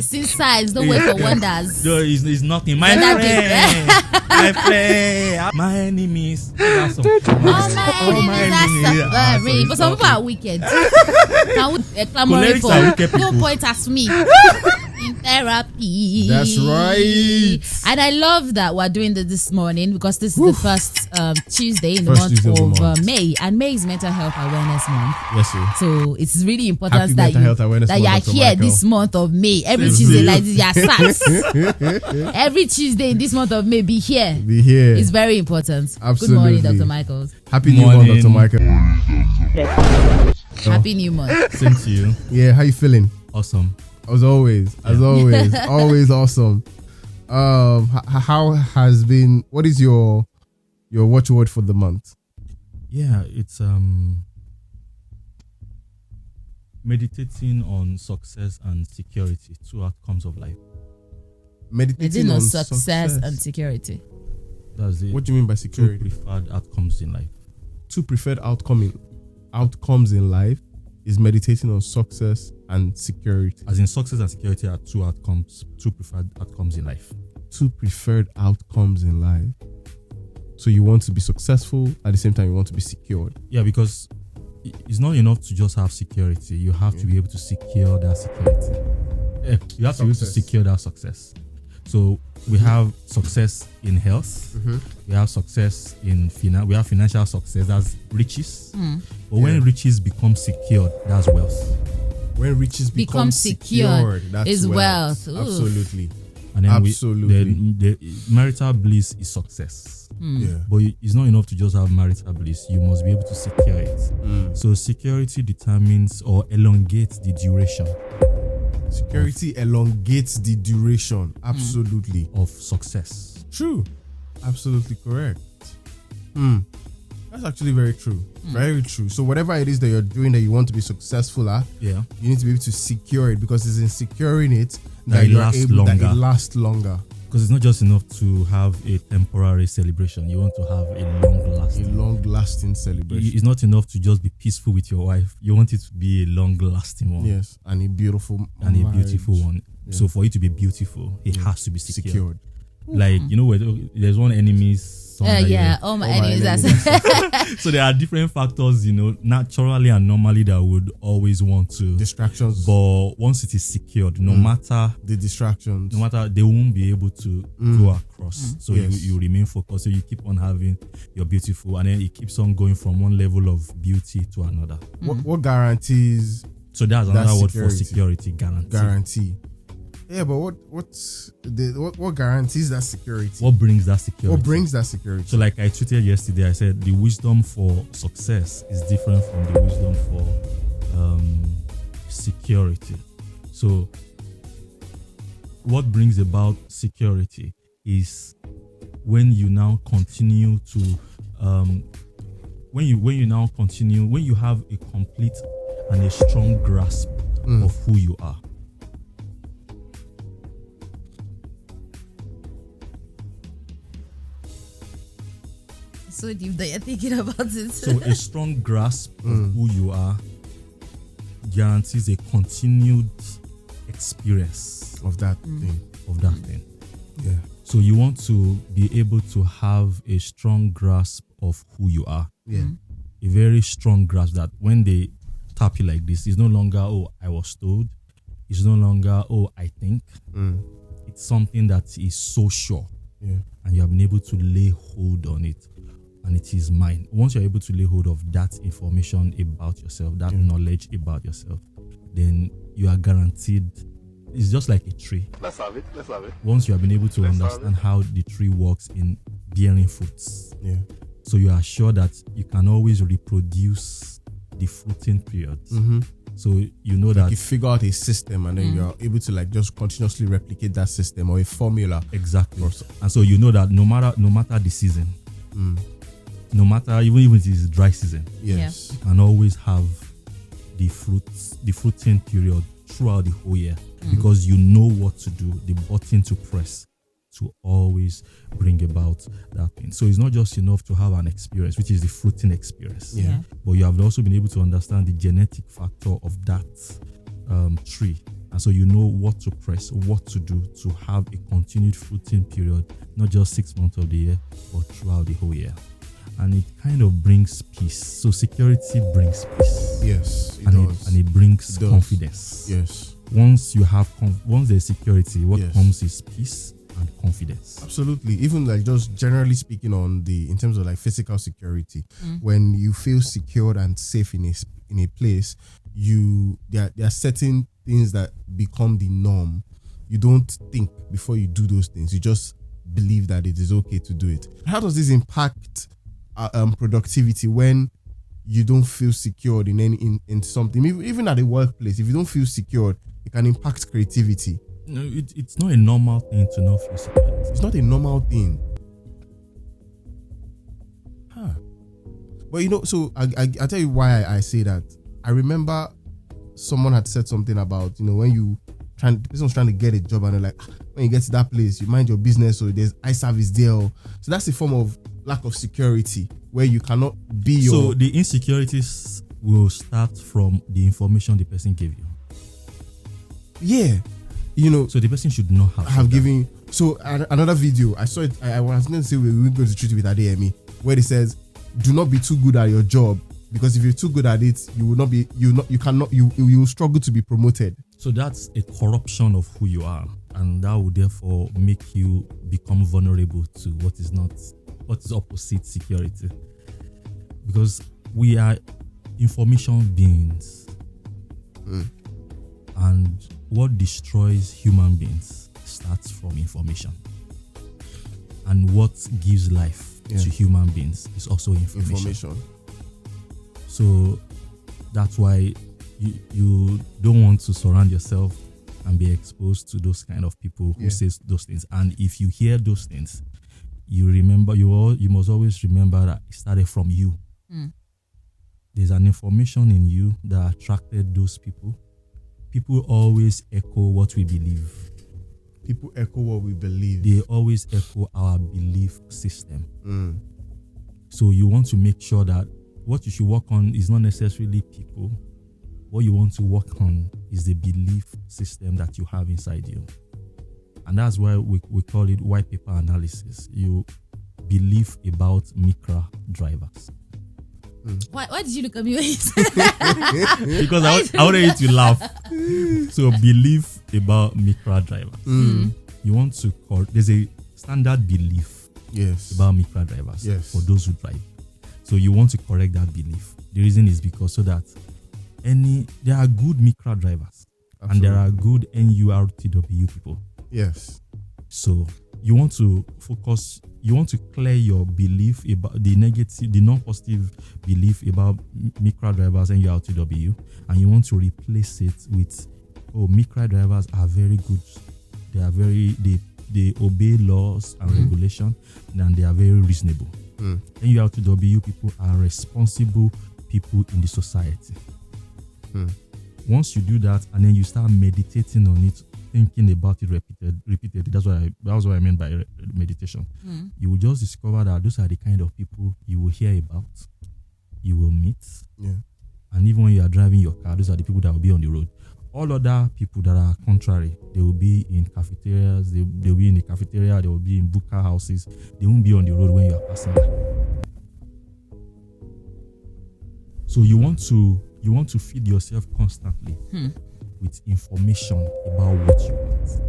Since signs, don't wait for wonders. No, it's nothing. My friend, my enemies. That's all. All my enemies are suffering. But some people are wicked. Cholerics are wicked people. Don't point at me. In therapy. That's right. And I love that we're doing this morning because this is the first Tuesday in the First month Tuesday of May. And May is Mental Health Awareness Month. Yes, sir. So it's really important Happy that Mental Health Awareness you Month, are Dr. here Michael. this month of May. Every Tuesday like this, you are sat. Every Tuesday in this month of May, be here. Be here. It's very important. Absolutely. Good morning, Dr. Michaels. Happy New Month, Dr. Michael. Happy New Month. Same to you. Yeah, how you feeling? Awesome. As always, always awesome. How has been? What is your watchword for the month? Yeah, it's meditating on success and security, two outcomes of life. Meditating on success and security. That's it. What do you mean by Two security? preferred outcomes in life. Two preferred outcomes in life is meditating on success and security. As in, success and security are two preferred outcomes in life. Two preferred outcomes in life. So you want to be successful, at the same time you want to be secured. Yeah, because it's not enough to just have security. You have to be able to secure that security. You have to be able to secure that success. So we have success in health. We have success in we have financial success. That's riches. But when riches become secured, that's wealth. When riches become secured, that's is wealth. Absolutely. And then absolutely. the marital bliss is success. Yeah. But it's not enough to just have marital bliss. You must be able to secure it. So security determines or elongates the duration. Security elongates the duration. Absolutely. Of success. True. Absolutely correct. That's actually very true. Very true. So whatever it is that you're doing that you want to be successful at, Yeah. you need to be able to secure it, because it's in securing it That it you're lasts able longer. that it lasts longer. Because it's not just enough to have a temporary celebration. You want to have a long-lasting. A long-lasting celebration. It's not enough to just be peaceful with your wife. You want it to be a long-lasting one. Yes, and a beautiful And a marriage. beautiful one. Yeah. So for it to be beautiful, it has to be secured. Secured. Like, where there's one enemy's song that All my All my enemies are enemies. So there are different factors, naturally and normally that would always want to. Distractions. But once it is secured, no matter, The distractions. they won't be able to go across. So Yes. you remain focused. So you keep on having your beautiful, and then it keeps on going from one level of beauty to another. What guarantees So that's another word for security. security, guarantee. guarantee? Yeah, but what guarantees that security? What brings that security? What brings that security? So like I tweeted yesterday, I said the wisdom for success is different from the wisdom for security. So what brings about security is when you now continue to when you have a complete and a strong grasp of who you are. so deep that you're thinking about it. So a strong grasp of who you are guarantees a continued experience of that thing. of that thing. Yeah. So you want to be able to have a strong grasp of who you are. Yeah. A very strong grasp that when they tap you like this, it's no longer, oh, I was told. It's no longer, oh, I think. It's something that is so sure. Yeah. And you have been able to lay hold on it. And it is mine. Once you're able to lay hold of that information about yourself, that knowledge about yourself, then you are guaranteed. It's just like a tree. Let's have it. Once you have been able to understand how the tree works in bearing fruits, Yeah. so you are sure that you can always reproduce the fruiting periods. So you know that You figure out a system and then you're able to just continuously replicate that system or a formula. exactly. And so you know that no matter the season, no matter even if it is dry season, Yes. you can always have the fruiting period throughout the whole year because you know what to do, the button to press to always bring about that thing. So it's not just enough to have an experience, which is the fruiting experience. Yeah. But you have also been able to understand the genetic factor of that tree And so you know what to press, what to do to have a continued fruiting period, not just 6 months of the year, but throughout the whole year. And it kind of brings peace. So security brings peace. Yes, it and does. It brings confidence. Yes. Once you have once there's security, what comes is peace and confidence. Absolutely. Even like just generally speaking in terms of like physical security, when you feel secured and safe in a place, there are certain things that become the norm. You don't think before you do those things. You just believe that it is okay to do it. How does this impact productivity when you don't feel secured in something? Even at a workplace, if you don't feel secured, it can impact creativity. No, it's not a normal thing to not feel secured. It's not a normal thing. But so I'll tell you why I say that. I remember someone had said something about, when the person's trying to get a job and they're like, when you get to that place, you mind your business, or there's eye service there. So that's a form of lack of security where you cannot be your... So the insecurities will start from the information the person gave you. Yeah. So the person should not have given... So another video, I saw it, I was going to say we're going to treat it with Adeyemi, where it says, do not be too good at your job, because if you're too good at it, you will struggle to be promoted. So that's a corruption of who you are, and that will therefore make you become vulnerable to what is opposite security. Because we are information beings, and what destroys human beings starts from information, and what gives life to human beings is also information. So that's why you don't want to surround yourself and be exposed to those kind of people who say those things. And if you hear those things, you must always remember that it started from you. There's an information in you that attracted those people. People always echo what we believe. People echo what we believe. They always echo our belief system. So you want to make sure that what you should work on is not necessarily people. What you want to work on is the belief system that you have inside you. And that's why we call it white paper analysis. You believe about Micra drivers. Why did you look at me when you said that? Because I wanted you to laugh. So belief about Micra drivers. You want to there's a standard belief about Micra drivers for those who drive. So you want to correct that belief. The reason is because so that there are good Micra drivers. Absolutely. And there are good NURTW people. Yes. So you want to focus, you want to clear your belief about the negative, the non-positive belief about Micra drivers and NURTW, and you want to replace it with, Micra drivers are very good. They obey laws and regulation, and they are very reasonable. NURTW people are responsible people in the society. Once you do that, and then you start meditating on it, thinking about it repeatedly. That's what I meant by meditation. You will just discover that those are the kind of people you will hear about, you will meet, and even when you are driving your car, those are the people that will be on the road. All other people that are contrary, they will be in cafeterias, they will be in the cafeteria, they will be in buka houses. They won't be on the road when you are passing by. So you want to feed yourself constantly with information about what you want,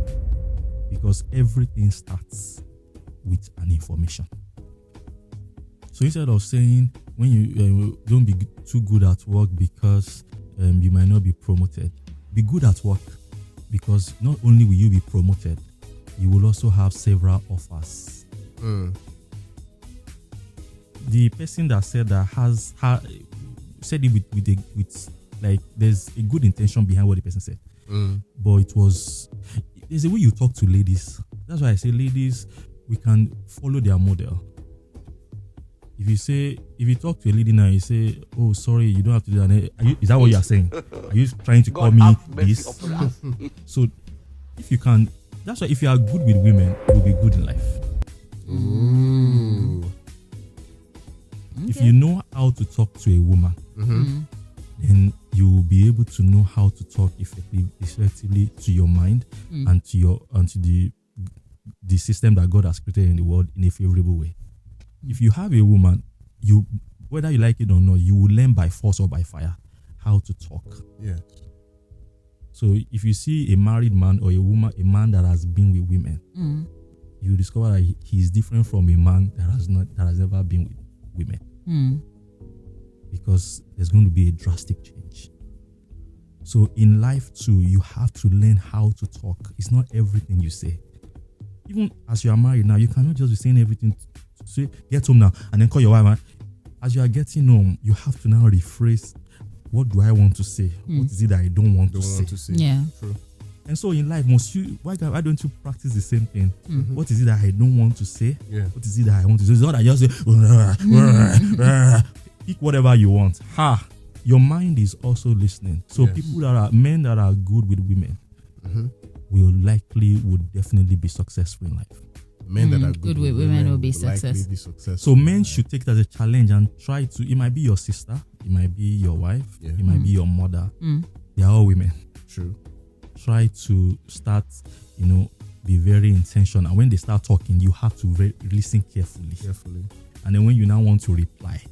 because everything starts with an information. So instead of saying when you don't be too good at work because you might not be promoted, be good at work, because not only will you be promoted, you will also have several offers. The person that said that said it with like there's a good intention behind what the person said, but there's a way you talk to ladies. That's why I say ladies, we can follow their model. If you talk to a lady now, you say, "Oh, sorry, you don't have to do that." Is that what you are saying? Are you trying to call me this? So, if you can, that's why if you are good with women, you will be good in life. If you know how to talk to a woman, then you will be able to know how to talk effectively to your mind and to the system that God has created in the world in a favorable way. If you have a woman, you, whether you like it or not, you will learn by force or by fire how to talk. Yeah. So if you see a married man or a man that has been with women, you discover that he is different from a man that has never been with women. Because there's going to be a drastic change. So in life too, you have to learn how to talk. It's not everything you say. Even as you are married now, you cannot just be saying everything. Say, get home now, and then call your wife. Man. As you are getting home, you have to now rephrase. What do I want to say? What is it that I don't want to say? Yeah. True. And so in life, why don't you practice the same thing? What is it that I don't want to say? Yeah. What is it that I want to say? It's not that I just say, pick whatever you want. Your mind is also listening. So men that are good with women would definitely be successful in life. Men that are good with women will be successful. So men should take it as a challenge and try to. It might be your sister, it might be your wife, it might be your mother. They are all women. True. Try to start, be very intentional. When they start talking, you have to listen carefully. And then when you now want to reply,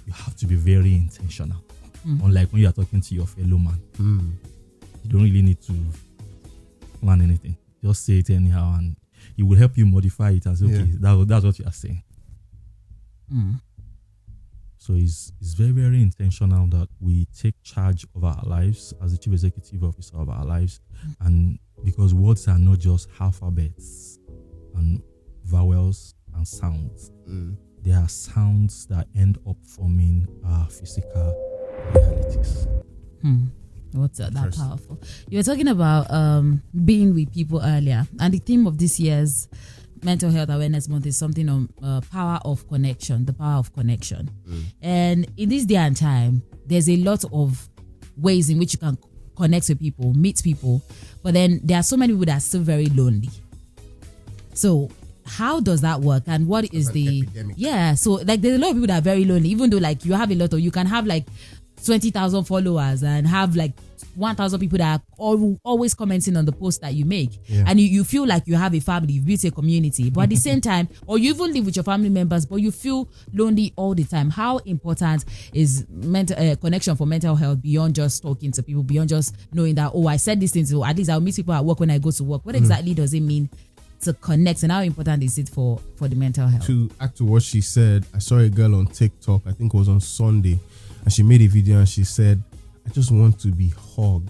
you have to be very intentional. Unlike when you are talking to your fellow man, you don't really need to plan anything. Just say it anyhow, and it will help you modify it and say, okay, that's what you are saying. So it's very, very intentional that we take charge of our lives as the chief executive officer of our lives. And because words are not just alphabets and vowels and sounds. They are sounds that end up forming our physical realities. What's that powerful? You were talking about being with people earlier, and the theme of this year's Mental Health Awareness Month is something on power of connection, the power of connection. And in this day and time, there's a lot of ways in which you can connect with people, meet people, but then there are so many people that are still very lonely. So how does that work, and what is the epidemic. So like there's a lot of people that are very lonely, even though like you have a lot of, you can have like 20,000 followers and have like 1,000 people that are always commenting on the post that you make, and you feel like you have a family, you've built a community, but at the same time, or you even live with your family members, but you feel lonely all the time. How important is mental connection for mental health beyond just talking to people, beyond just knowing that, I said this thing, so at least I'll meet people at work when I go to work? What exactly does it mean to connect, and how important is it for the mental health? To add to what she said, I saw a girl on TikTok, I think it was on Sunday, and she made a video and she said, I just want to be hugged.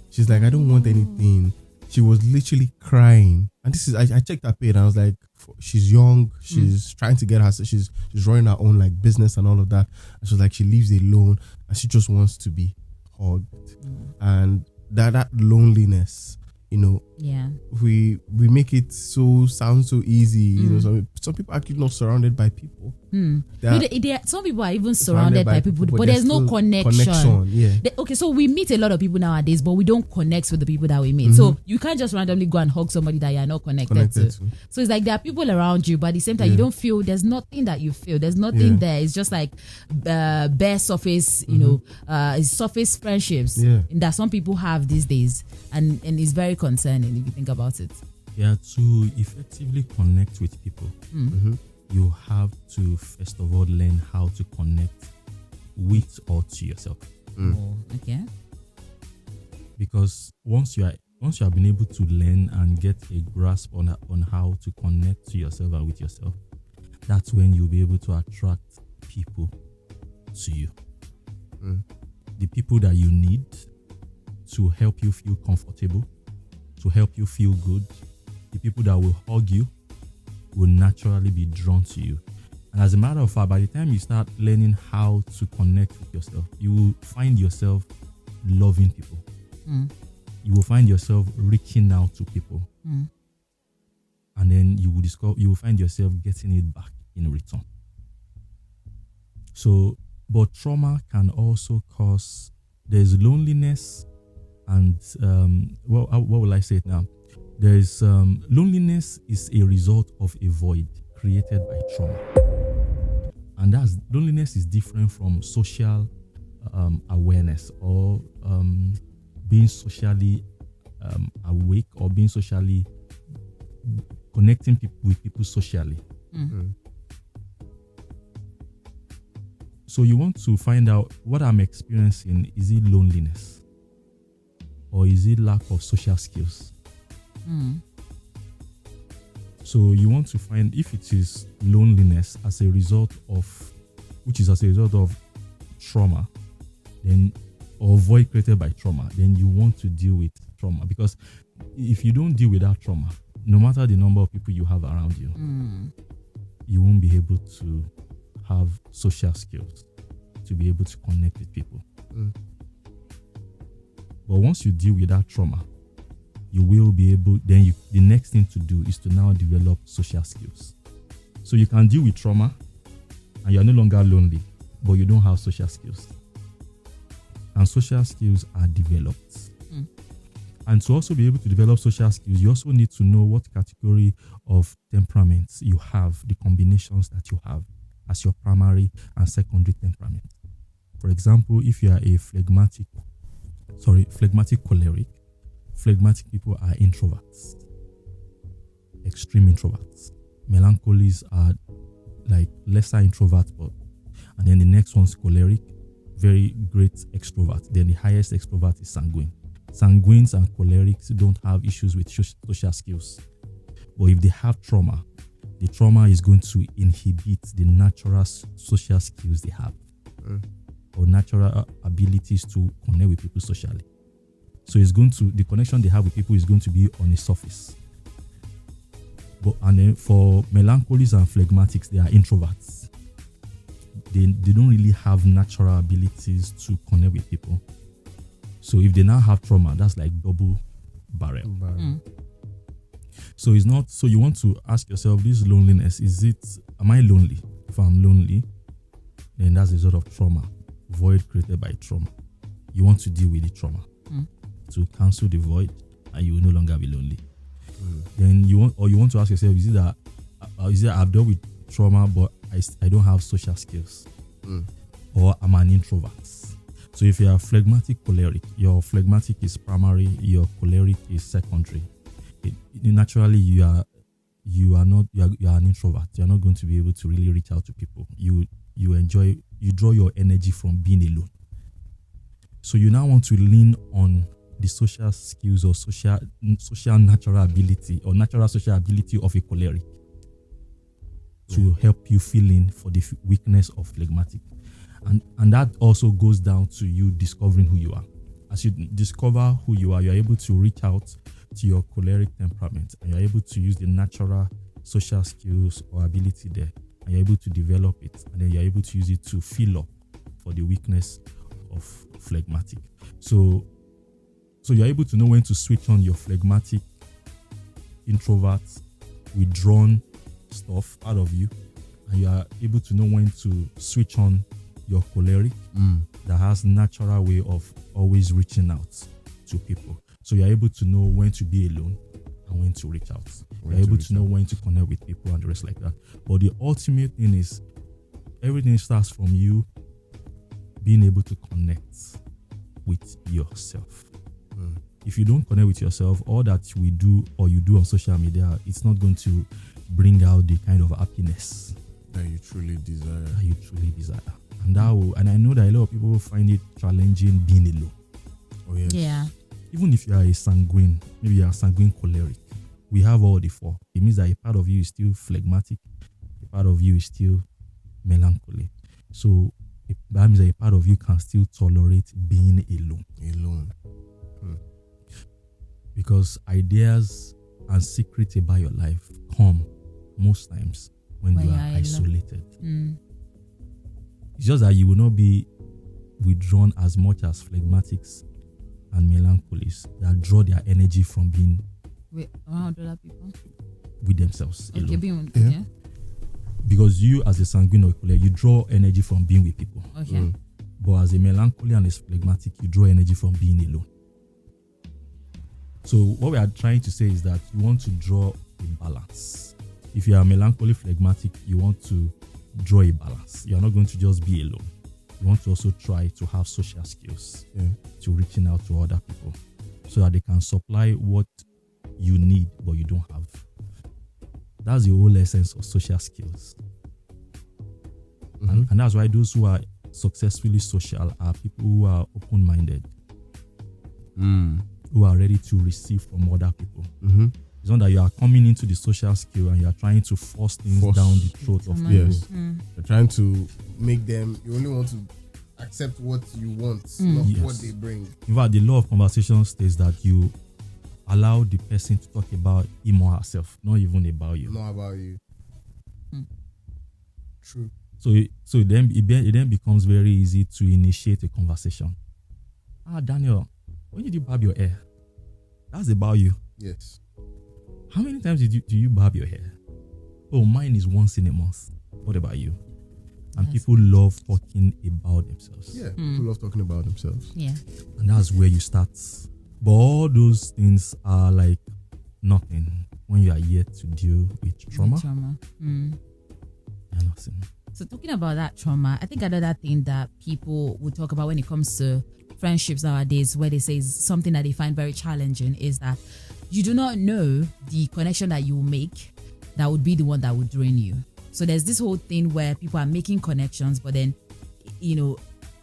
She's like, I don't want anything. She was literally crying. And this is, I checked her page and I was like, she's young, she's trying to get herself, she's running her own like business and all of that. And she was like, she lives alone and she just wants to be hugged. And that loneliness, we make it sound so easy. Some people are actually not surrounded by people. Some people are even surrounded by people, but there's no connection. Okay, so we meet a lot of people nowadays, but we don't connect with the people that we meet. So you can't just randomly go and hug somebody that you're not connected to. So it's like there are people around you, but at the same time, you don't feel, there's nothing that you feel. There's nothing there. It's just like bare surface, surface friendships that some people have these days. And it's very concerning if you think about it. To effectively connect with people, you have to first of all learn how to connect with or to yourself. Okay. Because once you have been able to learn and get a grasp on how to connect to yourself and with yourself, that's when you'll be able to attract people to you. The people that you need to help you feel comfortable, to help you feel good, the people that will hug you will naturally be drawn to you. And as a matter of fact, by the time you start learning how to connect with yourself, you will find yourself loving people. You will find yourself reaching out to people. And then you will find yourself getting it back in return. So, but trauma can also cause, there's loneliness and, what will I say it now? There's loneliness is a result of a void created by trauma. And loneliness is different from social awareness, or being socially awake, or being socially connecting with people socially. So you want to find out what I'm experiencing. Is it loneliness, or is it lack of social skills? So you want to find if it is loneliness as a result of, which is as a result of trauma, then, or void created by trauma, then you want to deal with trauma. Because if you don't deal with that trauma, no matter the number of people you have around you, you won't be able to have social skills to be able to connect with people. But once you deal with that trauma, you will be able, then the next thing to do is to now develop social skills. So you can deal with trauma and you're no longer lonely, but you don't have social skills. And social skills are developed. And to also be able to develop social skills, you also need to know what category of temperaments you have, the combinations that you have as your primary and secondary temperament. For example, if you are a phlegmatic choleric, phlegmatic people are introverts, extreme introverts. Melancholies are like lesser introverts, and then the next one's choleric, very great extrovert. Then the highest extrovert is sanguine. Sanguines and cholerics don't have issues with social skills. But if they have trauma, the trauma is going to inhibit the natural social skills they have, or natural abilities to connect with people socially. So the connection they have with people is going to be on a surface. And then for melancholies and phlegmatics, they are introverts. They don't really have natural abilities to connect with people. So if they now have trauma, that's like double barrel. So it's not. So you want to ask yourself, this loneliness, am I lonely? If I'm lonely, then that's a sort of trauma, void created by trauma. You want to deal with the trauma to cancel the void, and you will no longer be lonely. Then you want to ask yourself, is it that I've dealt with trauma, but I don't have social skills, or I'm an introvert? So if you're a phlegmatic choleric, your phlegmatic is primary, your choleric is secondary. Naturally, you are an introvert. You're not going to be able to really reach out to people. You draw your energy from being alone. So you now want to lean on the social skills or social natural ability or natural social ability of a choleric to help you fill in for the weakness of phlegmatic. And that also goes down to you discovering who you are. As you discover who you are, you're able to reach out to your choleric temperament, and you're able to use the natural social skills or ability there, and you're able to develop it, and then you're able to use it to fill up for the weakness of phlegmatic. So you're able to know when to switch on your phlegmatic, introvert, withdrawn stuff out of you, and you are able to know when to switch on your choleric that has natural way of always reaching out to people. So you're able to know when to be alone and when to reach out. You're able to know when to connect with people and the rest like that. But the ultimate thing is everything starts from you being able to connect with yourself. If you don't connect with yourself, all that we do or you do on social media, it's not going to bring out the kind of happiness that you truly desire. And I know that a lot of people find it challenging being alone. Oh yes. Yeah. Even if you are a sanguine, maybe you are a sanguine choleric, we have all the four. It means that a part of you is still phlegmatic, a part of you is still melancholy. So that means that a part of you can still tolerate being alone. Because ideas and secrets about your life come most times when you are isolated. It's just that you will not be withdrawn as much as phlegmatics and melancholies that draw their energy from being around other people with themselves alone. Yeah. Because you as a sanguine or choleric, you draw energy from being with people. Okay. But as a melancholy and a phlegmatic, you draw energy from being alone. So what we are trying to say is that you want to draw a balance. If you are melancholy phlegmatic, you want to draw a balance. You are not going to just be alone. you want to also try to have social skills to reaching out to other people so that they can supply what you need but you don't have. That's the whole essence of social skills. And that's why those who are successfully social are people who are open-minded, who are ready to receive from other people. It's not that you are coming into the social skill and you are trying to force things down the throat of people. Yes. You're trying to make them, you only want to accept what you want, not what they bring. In fact, the law of conversation states that you allow the person to talk about him or herself, not even about you. Not about you. True. So it then becomes very easy to initiate a conversation. Daniel, when did you barb your hair? That's about you. Yes. How many times do you barb your hair? Oh, mine is once in a month. What about you? And people love talking about themselves. Yeah, people love talking about themselves. Yeah. And that's where you start. But all those things are like nothing when you are yet to deal with trauma. They're nothing. So talking about that trauma, I think another thing that people would talk about when it comes to friendships nowadays, where they say is something that they find very challenging, is that you do not know the connection that you will make that would be the one that would drain you. So there's this whole thing where people are making connections, but then,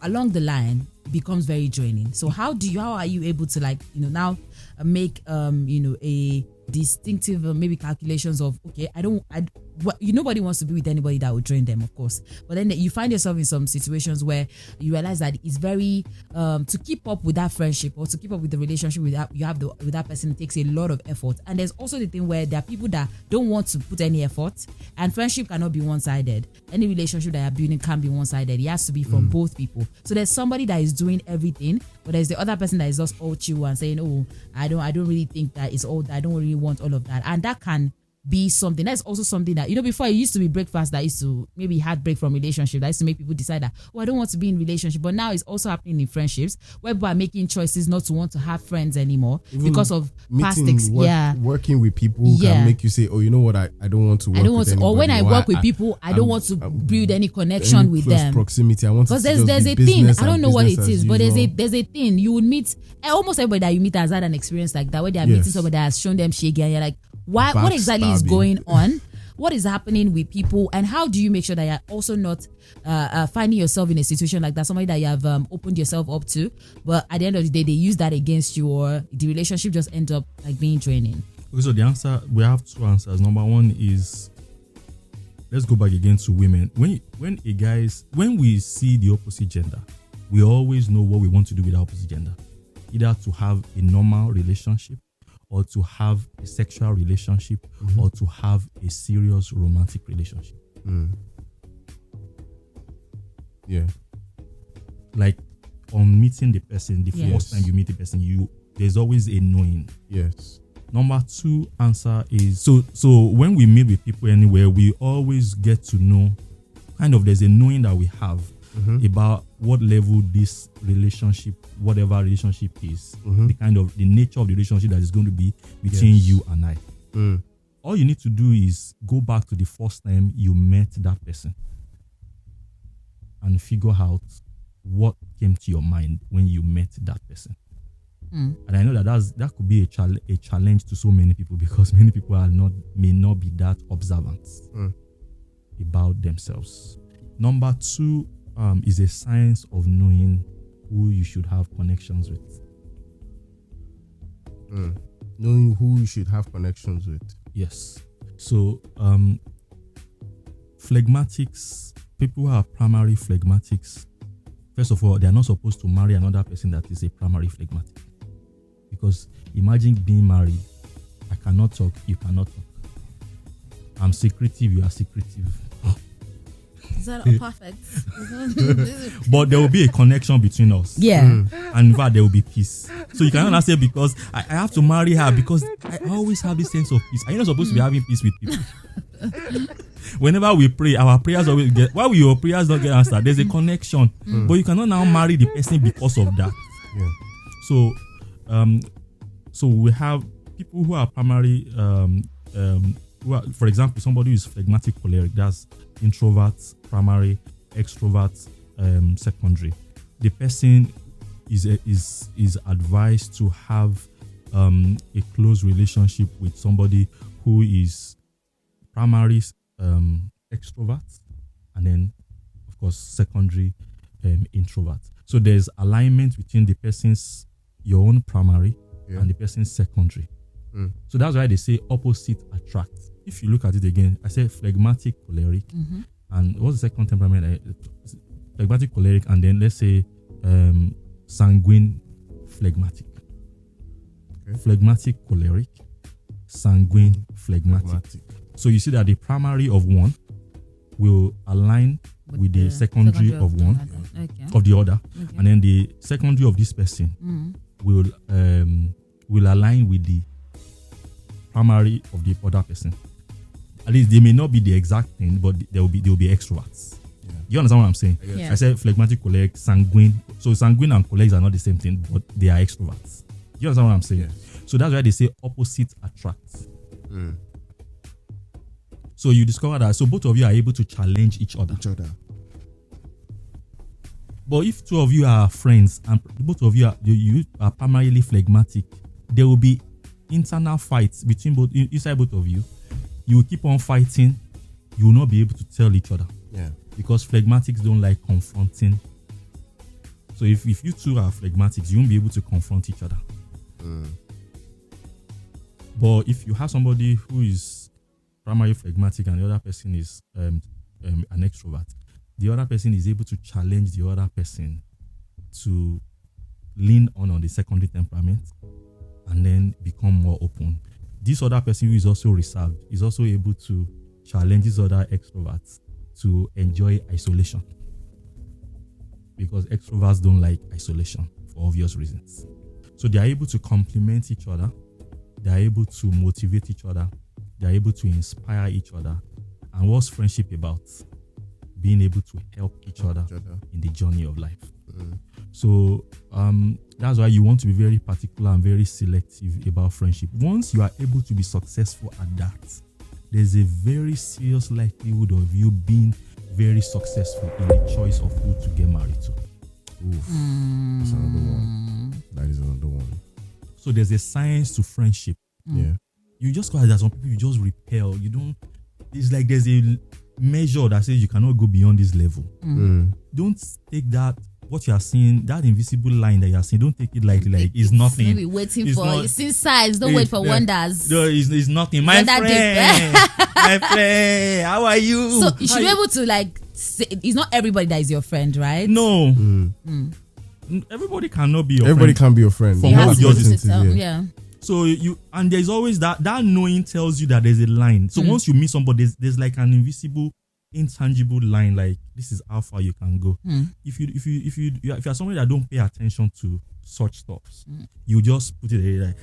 along the line, it becomes very draining. So how are you able to now make a distinctive maybe calculations of, okay, nobody wants to be with anybody that would drain them, of course, but then you find yourself in some situations where you realize that it's very to keep up with that friendship or to keep up with the relationship with that person, it takes a lot of effort. And there's also the thing where there are people that don't want to put any effort, and friendship cannot be one-sided. Any relationship that you're building can't be one-sided. It has to be from both people. So there's somebody that is doing everything, but there's the other person that is just all chill and saying, oh, I don't really think that it's all, I don't really want all of that. And that can be something. That's also something that, before it used to be breakfast that used to maybe heartbreak from relationship that used to make people decide that, I don't want to be in relationship. But now it's also happening in friendships where people are making choices not to want to have friends anymore. Even because of past working with people can make you say, oh, you know what, I don't want to work with anybody. Or when I work with people, I don't want to build any connection with them. Proximity. I want to because there's a thing, I don't know what it is, but there's a thing. You would meet, almost everybody that you meet has had an experience like that, where they are meeting somebody that has shown them shaggy and you're like, what exactly is going on? What is happening with people? And how do you make sure that you're also not finding yourself in a situation like that, somebody that you have opened yourself up to, but at the end of the day, they use that against you, or the relationship just ends up like being draining? Okay, so the answer, we have two answers. Number one is, let's go back again to women. When we see the opposite gender, we always know what we want to do with the opposite gender. Either to have a normal relationship, or to have a sexual relationship, or to have a serious romantic relationship. Yeah. Like on meeting the person, the first time you meet the person, there's always a knowing. Yes. Number two answer is, so when we meet with people anywhere, we always get to know, there's a knowing that we have about what level this relationship, whatever relationship is, the nature of the relationship that is going to be between you and I. All you need to do is go back to the first time you met that person and figure out what came to your mind when you met that person. And I know that could be a challenge to so many people, because many people may not be that observant about themselves. Number two is a science of knowing who you should have connections with. Knowing who you should have connections with. Yes. So, phlegmatics, people who are primary phlegmatics, first of all, they are not supposed to marry another person that is a primary phlegmatic. Because imagine being married, I cannot talk, you cannot talk. I'm secretive, you are secretive. Is that perfect? But there will be a connection between us. Yeah. And in fact, there will be peace. So you cannot say, because I have to marry her because I always have this sense of peace. Are you not supposed to be having peace with people? Whenever we pray, our prayers always get, why will your prayers not get answered? There's a connection. But you cannot now marry the person because of that. Yeah. So we have people who are primary, for example, somebody who is phlegmatic choleric, that's introverts, primary, extroverts, secondary, the person is advised to have a close relationship with somebody who is primary extrovert, and then of course secondary introvert. So there's alignment between the person's your own primary and the person's secondary. So that's why they say opposite attract. If you look at it again, I said phlegmatic choleric, and what's the second temperament? Phlegmatic choleric, and then let's say sanguine phlegmatic. Phlegmatic choleric, sanguine phlegmatic. So you see that the primary of one will align with the secondary of one of the other, and then the secondary of this person will align with the primary of the other person. At least they may not be the exact thing, but they will be extroverts. You understand what I'm saying? I said phlegmatic, choleric, sanguine. So sanguine and choleric are not the same thing, but they are extroverts. You understand what I'm saying? So that's why they say opposite attract. So you discover that. So both of you are able to challenge each other. But if two of you are friends and both of you are primarily phlegmatic, there will be internal fights between inside both of you. You will keep on fighting. You will not be able to tell each other. Because phlegmatics don't like confronting. So if you two are phlegmatics, you won't be able to confront each other. But if you have somebody who is primarily phlegmatic and the other person is an extrovert, the other person is able to challenge the other person to lean on the secondary temperament and then become more open. This other person who is also reserved is also able to challenge these other extroverts to enjoy isolation, because extroverts don't like isolation for obvious reasons. So they are able to complement each other, they are able to motivate each other, they are able to inspire each other. And what's friendship about? Being able to help each other in the journey of life. So that's why you want to be very particular and very selective about friendship. Once you are able to be successful at that, there's a very serious likelihood of you being very successful in the choice of who to get married to. That's another one. That is another one. So there's a science to friendship. You just got that some people you just repel. You don't. It's like there's a measure that says you cannot go beyond this level. Don't take that. What you are seeing, that invisible line that you are seeing, don't take it lightly. Like it's nothing. Maybe waiting it's for it's inside. Don't wait for wonders. No, it's nothing. My friend, my friend, how are you? So you should be able to say, it's not everybody that is your friend, right? No. Everybody cannot be your friend. Everybody can be your friend. So and there's always that knowing tells you that there's a line. So once you meet somebody, there's like an invisible, intangible line, like this is how far you can go. If you're somebody that don't pay attention to such stuff, you just put it there like,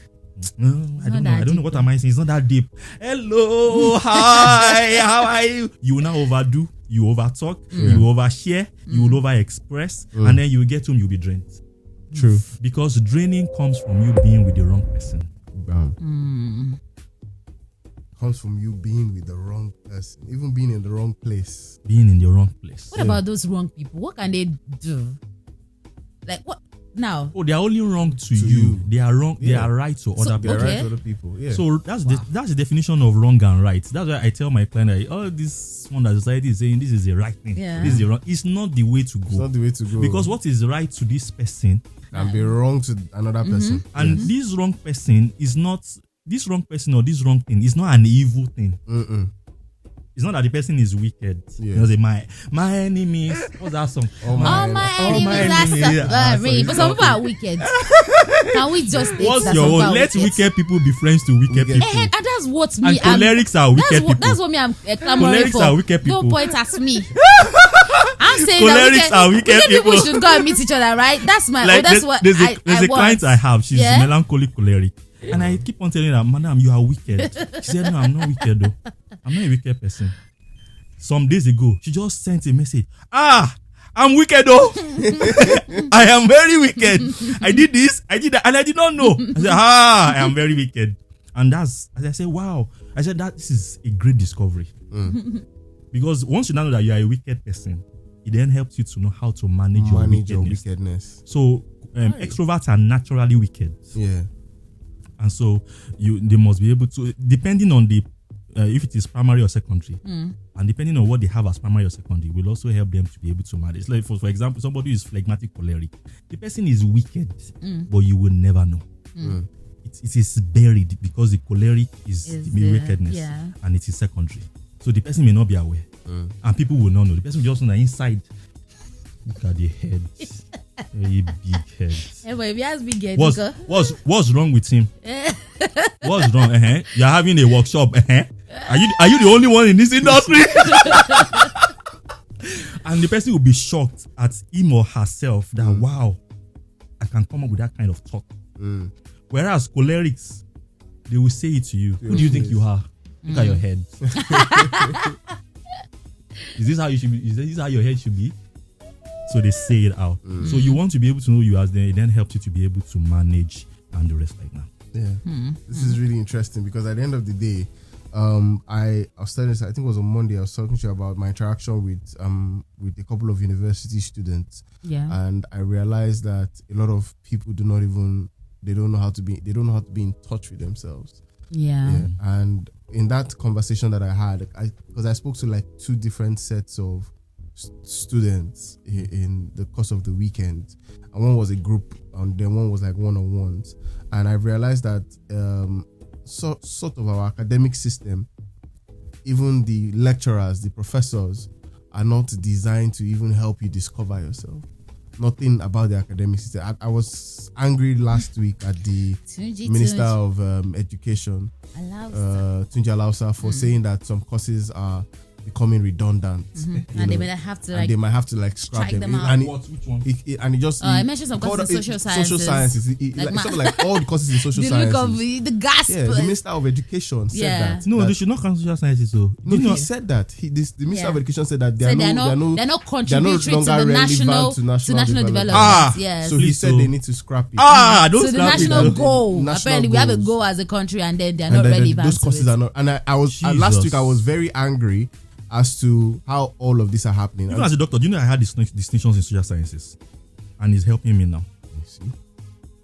I don't know what am I saying. It's not that deep. Hello, hi, how are you? You will now overdo, you overtalk, you overshare, you will overexpress, and then you will get home, you'll be drained. True. Because draining comes from you being with the wrong person. Comes from you being with the wrong person, even being in the wrong place. Being in the wrong place. What about those wrong people? What can they do? Like what now? Oh, they are only wrong to you. They are wrong. They are right to other people. Right to other people. Yeah. So that's the definition of wrong and right. That's why I tell my client, this one that society is saying this is the right thing. This is the wrong. It's not the way to go. It's not the way to go. Because what is right to this person can be wrong to another person. And this wrong person is not. This wrong person or this wrong thing is not an evil thing. It's not that the person is wicked. You know, say my enemies. What's that song? All my enemies are but some people are wicked. Can we just what's your own? Let wicked people be friends to wicked people. And that's what me. And cholerics are wicked people. That's what me I'm clamoring for. Cholerics are wicked people. Don't point at me. I'm saying cholerics are wicked people. People should go and meet each other, right? That's my. Like that's what there's a want. client I have. She's melancholic choleric. And I keep on telling her, madam, you are wicked. She said, no, I'm not wicked though. I'm not a wicked person. Some days ago, she just sent a message. I'm wicked though. I am very wicked. I did this, I did that, and I did not know. I said, I am very wicked. And as I said, wow. I said, this is a great discovery. Because once you now know that you are a wicked person, it then helps you to know how to manage your wickedness. So extroverts are naturally wicked. Yeah. And so they must be able to, depending on the if it is primary or secondary, and depending on what they have as primary or secondary, will also help them to be able to manage. Like for example, somebody who is phlegmatic choleric, the person is wicked, but you will never know. It is buried because the choleric is the wickedness, and it is secondary. So the person may not be aware, and people will not know. The person will just know that inside. Look at the heads. Very big heads. Hey, but if he has big heads, what's wrong with him? What's wrong? You're having a workshop. Are you the only one in this industry? And the person will be shocked at him or herself that wow, I can come up with that kind of thought. Whereas cholerics, they will say it to you. Who do you think you are? Look at your head. Is this how you should be? Is this how your head should be? So they say it out. So you want to be able to know you as them. It then helps you to be able to manage and the rest like that. Yeah. This is really interesting because at the end of the day, I was telling this, I think it was on Monday, I was talking to you about my interaction with a couple of university students. Yeah. And I realized that a lot of people they don't know how to be in touch with themselves. Yeah. And in that conversation that I had, because I spoke to like two different sets of students in the course of the weekend, and one was a group and then one was like one-on-ones, and I realized that sort of our academic system, even the lecturers, the professors, are not designed to even help you discover yourself. Nothing about the academic system. I was angry last week at the Minister of Education, Tunji Alausa, for saying that some courses are becoming redundant, and they might have to like scrap them. out. Which one? And it just I mentioned some courses in social sciences. Social sciences, like all the courses in social sciences. The look of the gasp. Yeah, the Minister of Education said that. No, they should not count social sciences. So no, he said that. The Minister of Education said that they're not contributing to the national development. Yes. So he said they need to scrap it. So the national goal. Apparently, we have a goal as a country, and then they're not relevant. Those courses are not. And I was last week. I was very angry as to how all of these are happening. Even as a doctor, do you know I had distinctions in social sciences, and it's helping me now. See?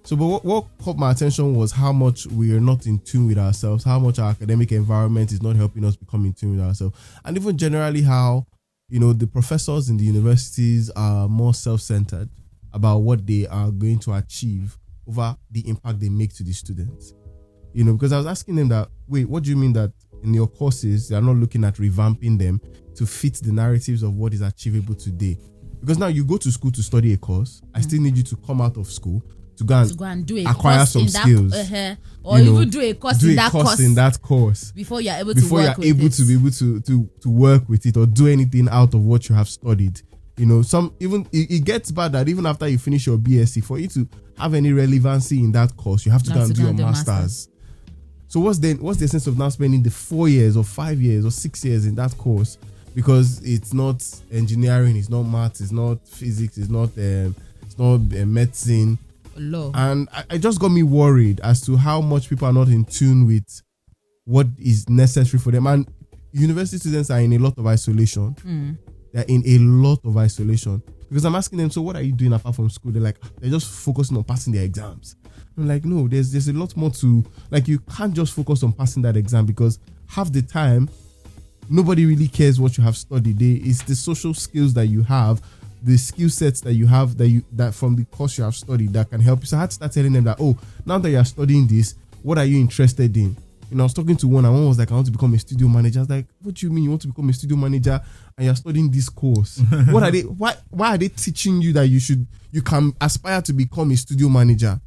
So, but what caught my attention was how much we are not in tune with ourselves, how much our academic environment is not helping us become in tune with ourselves, and even generally how the professors in the universities are more self-centered about what they are going to achieve over the impact they make to the students. Because I was asking them that, wait, what do you mean that in your courses, they are not looking at revamping them to fit the narratives of what is achievable today? Because now you go to school to study a course. I still need you to come out of school to go and do acquire some skills. Or even do a course in that course. Before you're able to work with it. Before you're able to work with it or do anything out of what you have studied. It gets bad that even after you finish your BSc, for you to have any relevancy in that course, you have to go and do your master's. So what's the essence of now spending the 4 years or 5 years or 6 years in that course? Because it's not engineering, it's not maths, it's not physics, it's not medicine. Law. And I just got me worried as to how much people are not in tune with what is necessary for them. And university students are in a lot of isolation. They're in a lot of isolation. Because I'm asking them, so what are you doing apart from school? They're just focusing on passing their exams. I'm like, no, there's a lot more to, like, you can't just focus on passing that exam, because half the time nobody really cares what you have studied. It's the social skills that you have, the skill sets that you have that from the course you have studied that can help you. So I had to start telling them that, now that you're studying this, what are you interested in? I was talking to one, and one was like, I want to become a studio manager. I was like, what do you mean you want to become a studio manager and you're studying this course? What are they? Why are they teaching you that you can aspire to become a studio manager?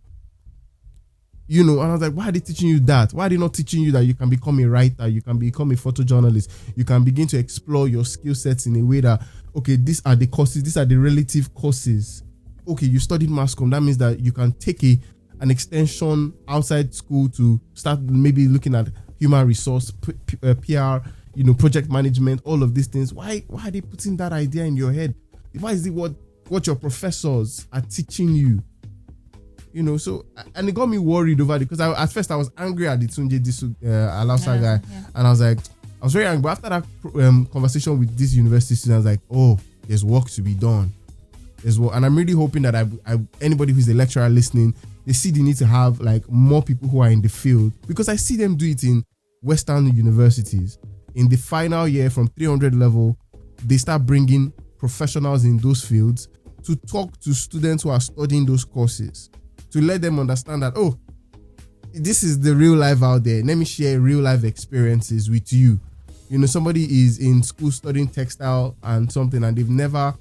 And I was like, why are they teaching you that? Why are they not teaching you that you can become a writer, you can become a photojournalist, you can begin to explore your skill sets in a way that, okay, these are the courses, these are the relative courses. Okay, you studied mass comm, that means that you can take an extension outside school to start maybe looking at human resource, PR, project management, all of these things. Why are they putting that idea in your head? Why is it what your professors are teaching you? So, and it got me worried over it, because at first I was angry at the Tunji Alausa guy, and I was very angry. But after that conversation with this university student, I was like, There's work to be done. And I'm really hoping that anybody who's a lecturer listening, they see the need to have like more people who are in the field, because I see them do it in Western universities. In the final year from 300 level, they start bringing professionals in those fields to talk to students who are studying those courses, to let them understand that, oh, this is the real life out there. Let me share real life experiences with you. You know, somebody is in school studying textile and something, and they've never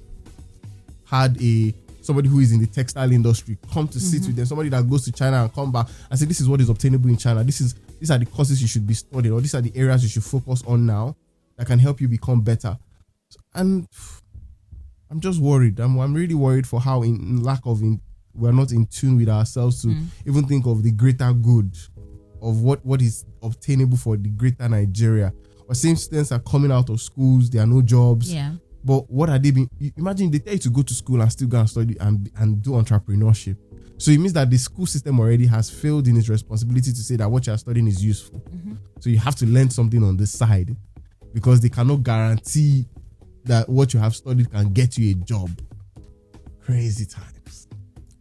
had somebody who is in the textile industry come to sit with them, somebody that goes to China and come back and say, this is what is obtainable in China. These are the courses you should be studying, or these are the areas you should focus on now that can help you become better. And I'm just worried. I'm really worried for how we're not in tune with ourselves to even think of the greater good of what is obtainable for the greater Nigeria. Or same students are coming out of schools, there are no jobs. Yeah. But what are they being? Imagine they tell you to go to school and still go and study and do entrepreneurship. So it means that the school system already has failed in its responsibility to say that what you are studying is useful. So you have to learn something on the side, because they cannot guarantee that what you have studied can get you a job. Crazy times.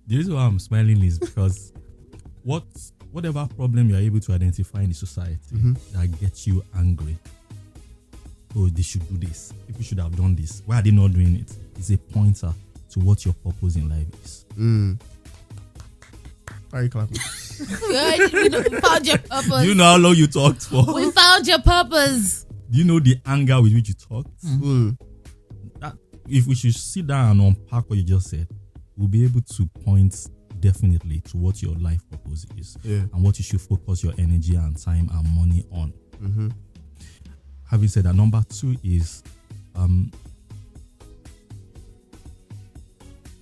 The reason why I'm smiling is because whatever problem you are able to identify in the society that gets you angry, oh, they should do this, people should have done this, why are they not doing it? It's a pointer to what your purpose in life is. Why are you clapping? We found your purpose. Do you know how long you talked for? We found your purpose. Do you know the anger with which you talked? That, if we should sit down and unpack what you just said, we'll be able to point definitely to what your life purpose is, and what you should focus your energy and time and money on. Having said that, number 2 is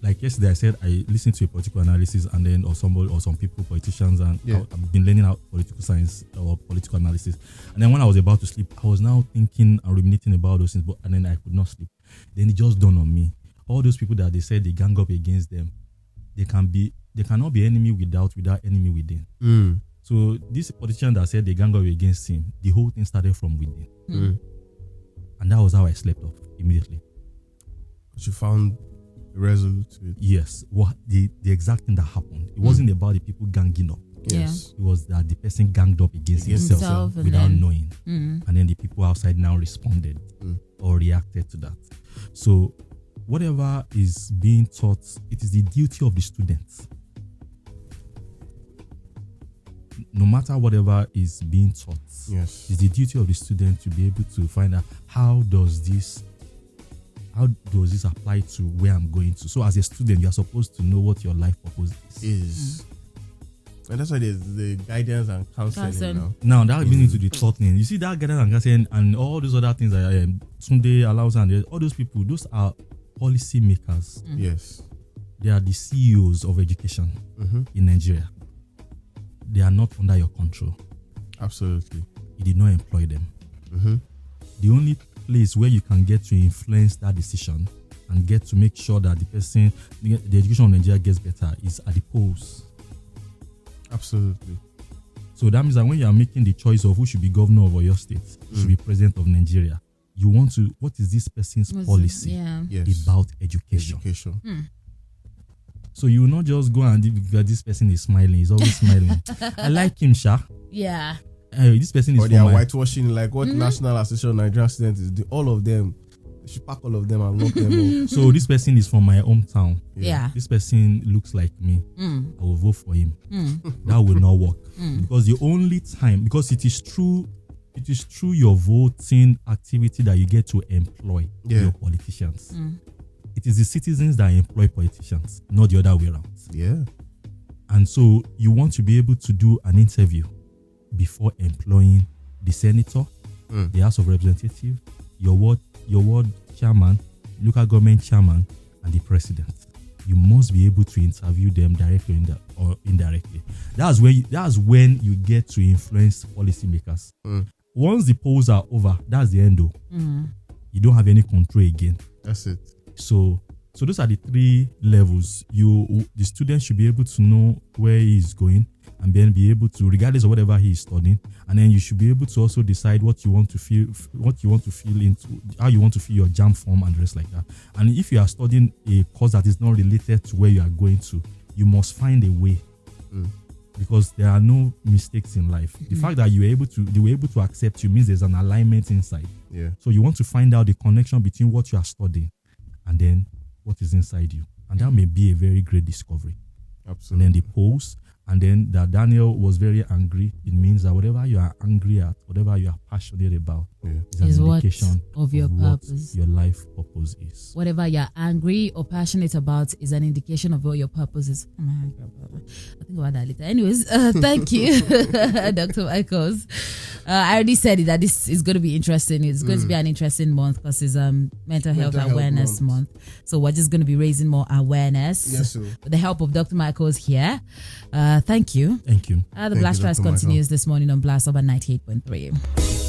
like yesterday I said I listened to a political analysis, and then some people, politicians, and I've been learning out political science or political analysis, and then when I was about to sleep, I was now thinking and ruminating about those things, and then I could not sleep. Then it just dawned on me, all those people that they said they gang up against them, they cannot be enemy without enemy within. So this politician that said they gang up against him, the whole thing started from within. And that was how I slept off immediately. But you found resolute to it. Yes. What the exact thing that happened. It wasn't about the people ganging up. Yes. It was that the person ganged up against himself without knowing. And then the people outside now responded or reacted to that. So whatever is being taught, it is the duty of the students. No matter whatever is being taught, it's the duty of the student to be able to find out how does this apply to where I'm going to. So as a student, you are supposed to know what your life purpose is. And that's why there's the guidance and counseling now that brings into the thought thing. You see that guidance and counseling and all those other things that Sunday allows, and all those people, those are policy makers. Yes. They are the CEOs of education in Nigeria. They are not under your control. Absolutely. You did not employ them. The only place where you can get to influence that decision and get to make sure that the education of Nigeria gets better is at the polls. Absolutely. So that means that when you are making the choice of who should be governor of your state, who should be president of Nigeria, you want to, what is this person's policy about education? So you will not just go and this person is smiling, he's always smiling. I like him, Sha. Yeah. This person is. Or they are whitewashing, like what National Association of Nigerian Students is doing. All of them, you should pack all of them and lock them up. So this person is from my hometown. Yeah. This person looks like me. I will vote for him. That will not work. Because the only time, because it is through your voting activity that you get to employ your politicians. It is the citizens that employ politicians, not the other way around. Yeah. And so you want to be able to do an interview before employing the senator, the House of Representatives, your ward chairman, local government chairman, and the president. You must be able to interview them directly or indirectly. That's when you get to influence policymakers. Once the polls are over, that's the end. You don't have any control again. That's it. So So those are the 3 levels. The student should be able to know where he is going, and then be able to, regardless of whatever he is studying, and then you should be able to also decide what you want to feel into, how you want to fill your JAMB form and the rest like that. And if you are studying a course that is not related to where you are going to, you must find a way. Because there are no mistakes in life. The fact that they were able to accept you means there's an alignment inside. Yeah. So you want to find out the connection between what you are studying and then what is inside you. And that may be a very great discovery. Absolutely. And then the pose, and then that Daniel was very angry. It means that whatever you are angry at, whatever you are passionate about, is an indication of your purpose. What your life purpose is. Whatever you're angry or passionate about is an indication of what your purpose is. I'll think about that later. Anyways, thank you, Dr. Michaels. I already said it, that this is going to be interesting. It's going to be an interesting month because it's Mental Health Awareness month. So we're just going to be raising more awareness with the help of Dr. Michaels here. Thank you. Thank you. The Blast Rise continues this morning on Blast Urban 98.3.